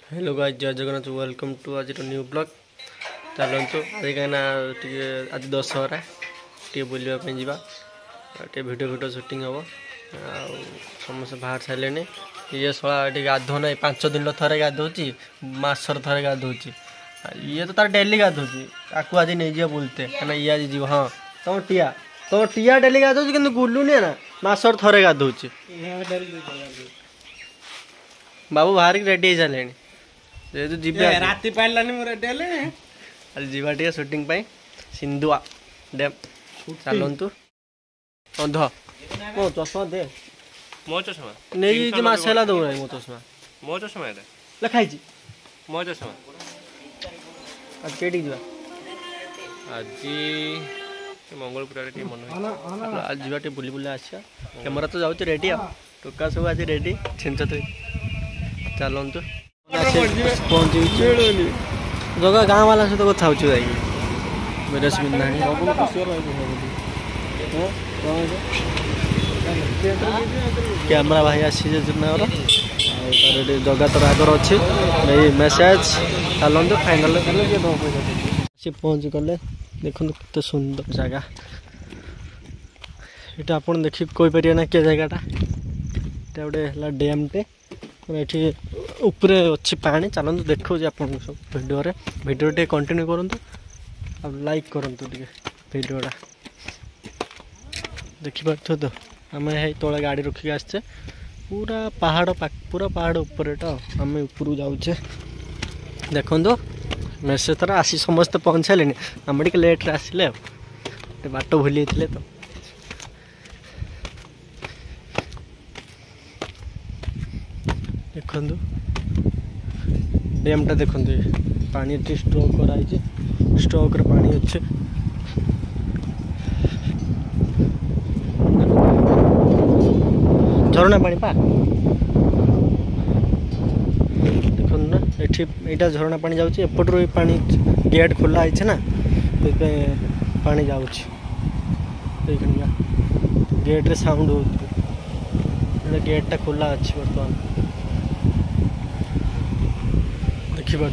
Hello guys, जय Jagannath, welcome to आज new blog. चलतु आज कहीं आज दशहरा टे बुलवाई जावा भिडियो शूटिंग हम समस्त बाहर सारे ये शला ये गाधो ना 5 दिन थे गाधोची मसर थे गाधोची ये तो तार डेली गाधोची आपको आज नहीं जा बुलते कहीं ये आज जीव। हाँ तुम टिया डेली गाधोची कि गुलुनी ना मसर थे गाधोची बाबू बाहर रेडी हो सारे जेहेतु जीवा राति पाइलानी मु रेडी हेले आज जीवा टे शूटिंग पाई सिंधुआ डैम चलतु अंध मो चश्मा दे मो चश्मा नहीं जे मासेला दो रे मो चश्मा एटा लिखाई छी मो चश्मा आज केटी जीवा आज मंगलपुर टे मन आज जीवा टे बुली बुली आछा कैमरा तो जाउछ रेडी आ टोका सब आज रेडी छिंचत चलतु पहुँच जगह गाँव वाला सहित कथा हो मेरेस बिंदा कैमरा भाई आसी जगह तो आगर अच्छी मेसेज चलते फाइनाल सी पहुँच गले देखो केते सुंदर जगह ये आप देखिए कहीपर ना क्या जगहटा गोटे डैम टे ये उपरे अच्छी पानी चलते देखो आप वीडियो टे कंटिन्यू करूँ लाइक करूँ वीडियोटा देखिए तो आम तले गाड़ी रखिक आसचे पूरा पहाड़ ऊपर आम ऊपर जाऊे देखो मेसेज तरह आसी समस्त पहुँच सारे आम टे लेट्रे आसिले बाट भूली तो देखु डैमटा देखु पानी स्टॉक कराई स्टॉक पानी अच्छे झरना पानी पा देखो ना ये झरना पानी जाऊँच एपटर पानी गेट खोला है ना पानी जाऊँच गेट रे साउंड हो गेटा खोला अच्छी बर्तमान देखिपे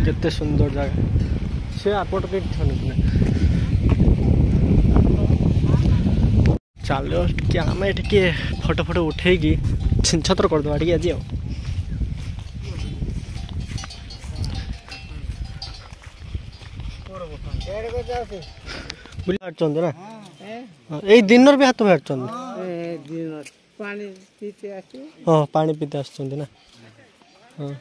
केते सुंदर जगह से आपट के चलो क्या आम टे फोटो फोटो उठे छिनछतर करदे टे आज बुला ना यही दिन भी हाथ बाहर हाँ पानी पीते ना हाँ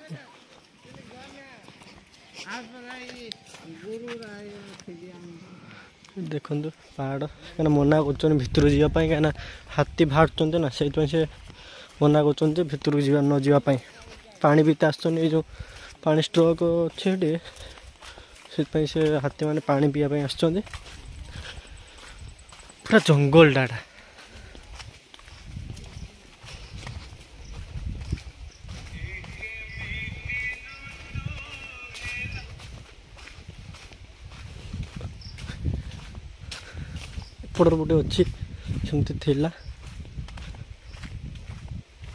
देखु पहाड़ क्या मना कर भितर जावाई क्या हाथी बाहर ना से मना कर भितर न जावाई पानी पीते आस जो पानी स्ट्रोक अच्छे से हाथी मैंने पानी पीवाई आस पूरा जंगल डाटा पड़र गोटे अच्छी सेमती थिला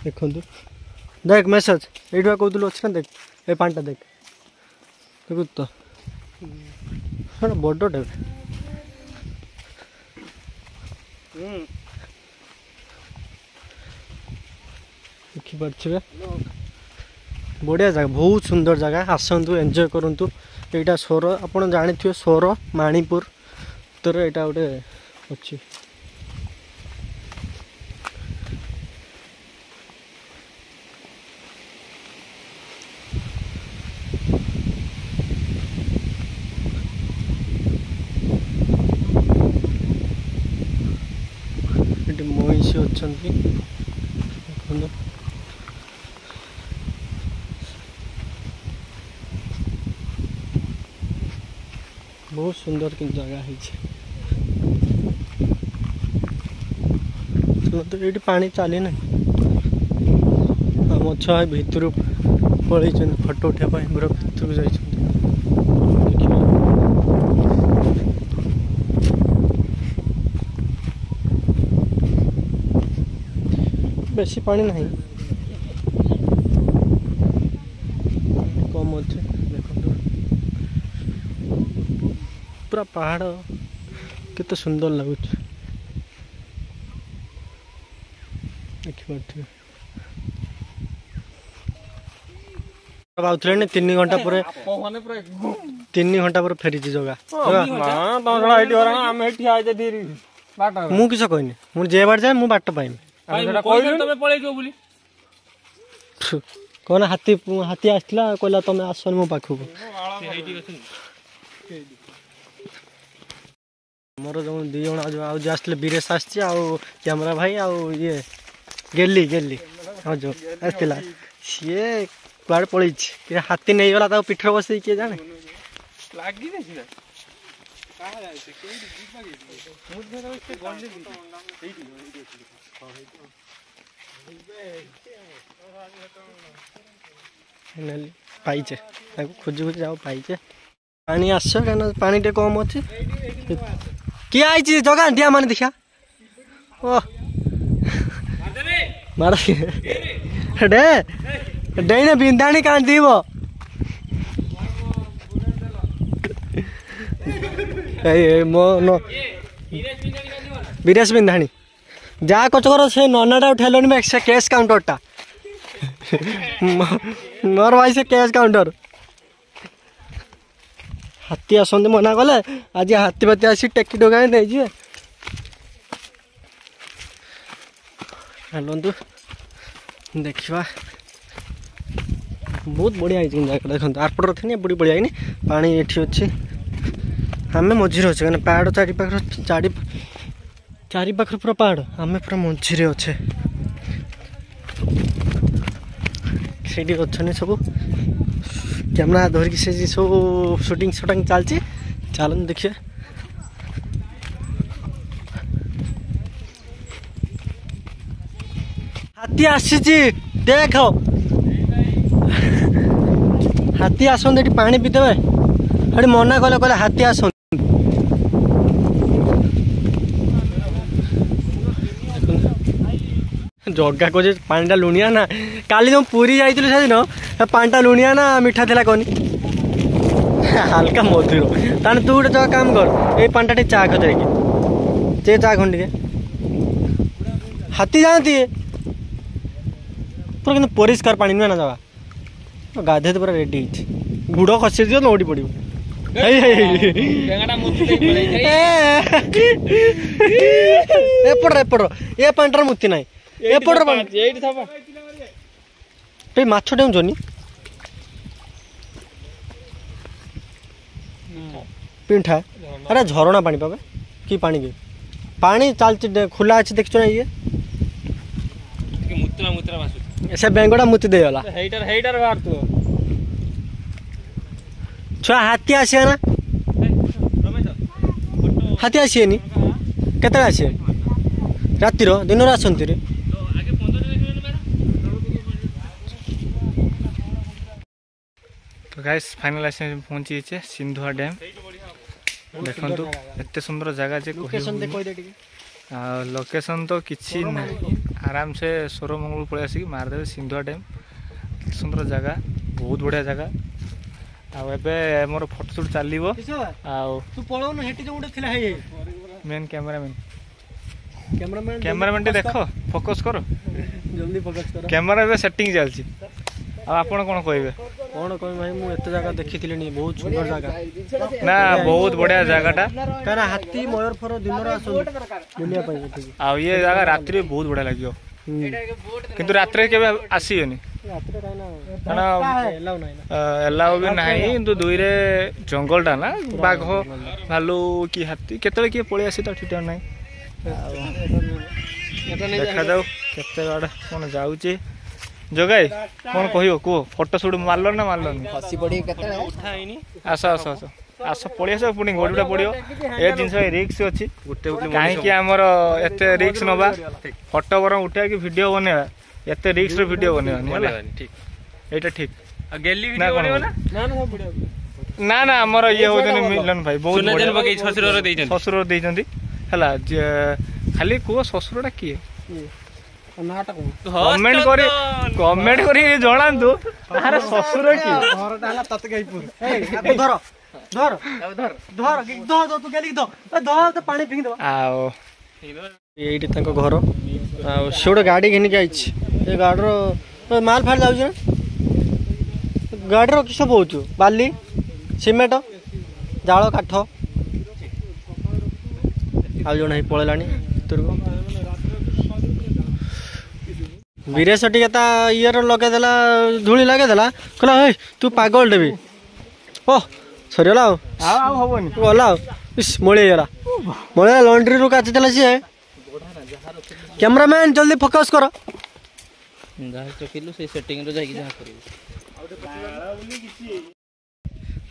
देखु देख मेसेज ये कहूल अच्छे ना देख ये पानी देख देखु तो बड़टे देखिपे बढ़िया जगह बहुत सुंदर जगह आसतु एंजॉय करूँ यहाँ सोर आप जानी थे सोर मणिपुर तो यहाँ गोटे अच्छी महिषी अच्छा बहुत सुंदर कि जगह है तो ये पानी चली ना मछा भितर पलि फोटो उठाई पूरा भितर जा बेसी पानी नहीं कम अच्छे देखो पूरा पहाड़ केते सुंदर लगुच देखिए बाउथले 3 घंटा पर 3 घंटा पर फेरी जगह मु किस कहनी मु जे बाट जाए मु बाट पाइम कौन हाथी हाथी आसला कहला तुम आसन मो पाखु मोर जो 2 जण आज आसले बीरेश आसछि आ कैमरा भाई आ ये गेली गेली हाँ जो आसला सीए कुआड़ पड़ी हाथी नहीं गला पिठर बस किए जाने पाइचे खोजी खोजी जाओ पाइचे पानी आस पानी टे कम अच्छे किए आई जगह दिया मान देखा ओ मार डे डे बिंदाणी कांदीब मो बीरेश बिंदाणी जा कचकर से ननाटा उठेल से कैश काउंटरटा मोर भाई से कैश काउंटर हाथी आसते मना कले आज हाथी फाती आसी टेकी टोका नहीं जी चलतु देखा बहुत बढ़िया जगह देखते आरपटर थे बड़ी बढ़िया पानी ये अच्छे आम मझे अच्छे क्या पहाड़ चारि पाख पूरा पहाड़ आम पूरा मझे अच्छे से अच्छा सब कैमरा धरिकी से सब शूटिंग शूटिंग चलती चलन देखिए हाथी आसी देख हाथी आसते पानी पीदेवे हटी मना कले कले हाथी आस जगह को पानीटा लुणिया ना काली जो पूरी जाइलु से दिन पानीटा लुणिया ना मीठा थिला कहनी हल्का मधुर ताने तू गोटे जगह काम कर ये पानीटा टे चा कर चे चा खंड हाथी जाती पूरा कि परिष्कार पानी नुहे ना जगह गाधे तो पूरा रेडी गुड़ खसी दियो नौटी पड़ो एपट एपट ये पानीटार मुक्ति ना एपट माछ डेउनी पिंठा अरे झरणा पानी पावे कि पानी के पानी चलती खुला अच्छे देखो ना ये से बेंगड़ा मुति देला छुआ हाथी आसे ना हाथी आसीनी केते आसे रातिर दिन आसती रे तो गाइस फाइनल आसे पहुंची छे सिंधुआ डैम देखंतु एते सुंदर जगह जे लोकेशन दे कोइ दे टिके लोकेशन तो किसी ना आराम से सोरमंगल पड़े आसिक मारदेवे सिंधुआ डैम सुंदर जगह बहुत बढ़िया जगह आबे मोर फोटो शूट चलिबो तू पळो न हेटी जो उडे थिला हे मेन कैमरामैन देखो फोकस करो जल्दी फोकस करो कैमरा बे सेटिंग चलची अब आपण कोन कहबे कोन कहबे भाई मु एते जगह देखिथिले नी बहुत सुंदर जगह ना बहुत बढ़िया जगहटा कारा हाथी मयूर फर दिन रा आसन दुनिया पाई ठीक आ ये जगह रात्रि बहुत बढ़िया लागियो किंतु रात्रि केबे आसीयोनी रात्रि काना एलाउ नाही ना एलाउ भी नाही किंतु दुईरे जंगलटा ना बाघ भालू की हाथी केतले के पळी आसी त ठिटा नाही देखा जाऊ केते गाड़ कौन जाऊे जगाई कौन कह कह फोटो शूट मारल ना मारल आस आस आस आस पड़ी आस पुणी गोड़ा पड़ो ए जिन रिक्स अच्छी कहीं आमर एत रिक्स नवा फोटो बर उठा कि वीडियो बनवा एत रिक्स वीडियो बनवा ठीक ठीक ना ना आमर ये होते मिलन भाई बहुत ससुर खाली कह ससुरटा किए कमेंट करी जणांतु तार ससुर कि घरटा हला ततगाईपुर ए धर धर धर धर धर तू गेली धर धर तो पानी पिंग दो आओ एठी तंको घर आ सोड गाड़ी घेनी के आइछ ए गाडरो माल फाड़ जाउ छ गाडरो कि सब होछु बाली सिमेंट जाळ काठ आ जण ही पळेलानी तुरगो वीरेश टिके इयर लगे देला धूली लगे देला कहला हे तू पागल देबी ओ सरीला आओ हबनी गला इस मोळे गला मोळे लॉन्ड्री रु काच देला से कैमरामैन जल्दी फोकस करो जहाँ चकिलु से सेटिंग रो जाई जहाँ करियो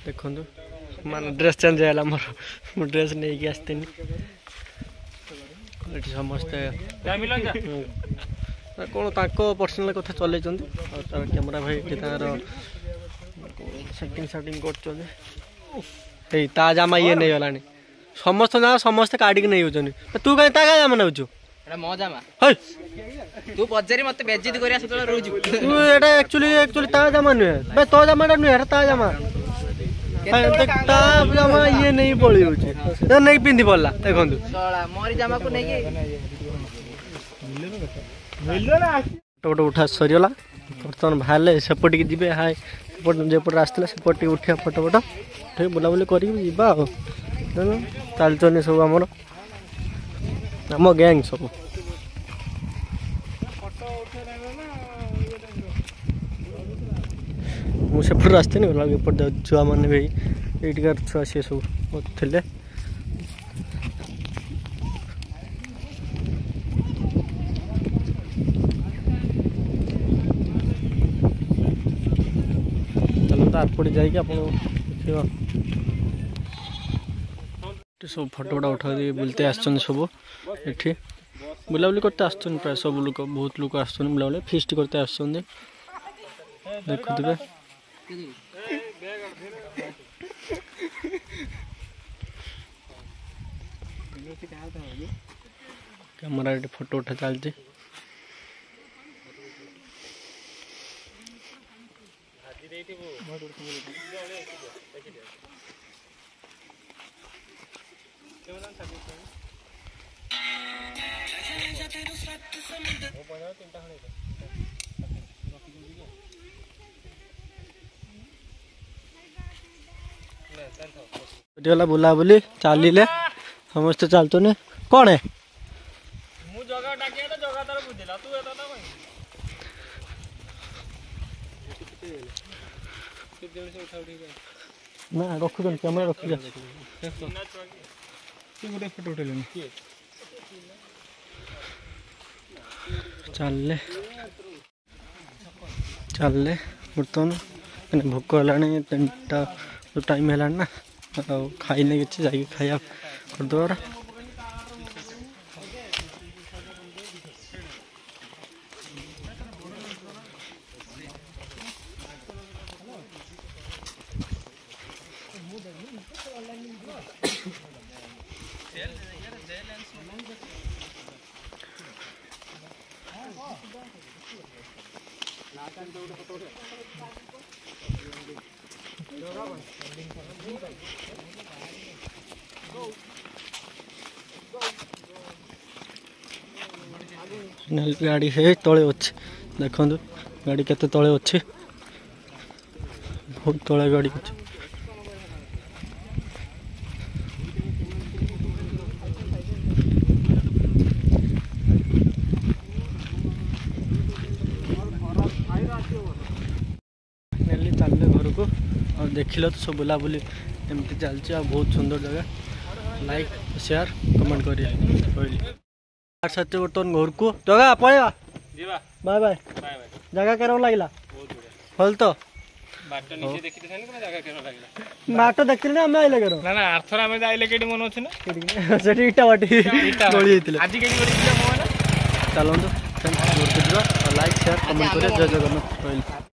देखो मान ड्रेस चेंज हैला मोर मो ड्रेस नहीं के आस्तेनी समस्त कौन ताको पर्सनल कथा चल तार कैमरा भाई तार सेटिंग सेटिंग कर जामा ये नहीं गलानी समस्त ना समस्त काटिक नहीं होचनी तू कहीं ता जामा नउछु एटा मो जामा हे तू पजरी मते बेइज्जती करिया सतला रहू तू एटा एक्चुअली ता जामा नुहे बे तो जामाटा नुहे ता जामा ता जामा ये नहीं पड़ी होचे नहीं पिंदी पड़ला देखंतु सोला मोरी जामा को नहीं फोटो उठा सरीगला बर्तमान बाहर सेपट की जी हाय सेपट आसला सेपट उठा फोटो फोटो उठे बुलाबुली कर चलते सब आम आम गैंग सब मुझे सेपट आसती गला छुआ मैंने भी ये छुआ सी सब थे आरपटे जाइए आप सब फोटो गुड़ा उठा बुलते आसन सब ये बुलाबुली करते आसन प्राय सब लोग बहुत लोग आसन बुलाबुली फिस्ट करते आसन देखुवे कैमरा फोटो उठा चलती गला बुलाबुली चलिले समस्त चलत कौन है ना रखु कैमरा रखी फोटो उठेल चलले चलले बर्तमान भोक है 3टा टाइम है ना खाइने कि खाया करदे गाड़ी है तले अच्छे देखो गाड़ी केते तले अच्छे बहुत तले गाड़ी अच्छे चलले घर को और देखिल तो सब बुलाबुली एमती चलती बहुत सुंदर जगह लाइक शेयर कमेंट करिए साथ बर्तमान घर को जगह पड़ेगा बाय बाय जगह केरम लगिला भल तो बाट देखते ना आम आइले केरो ना ना आर्थर आमे जाइले केडी मन अछि ना सेठी इटा बाटी गोली हेतिले आज केडी गोली दिला मोबाइल चलंदो फ्रेंड्स लाइक शेयर कमेंट करिए जय जगन्नाथ।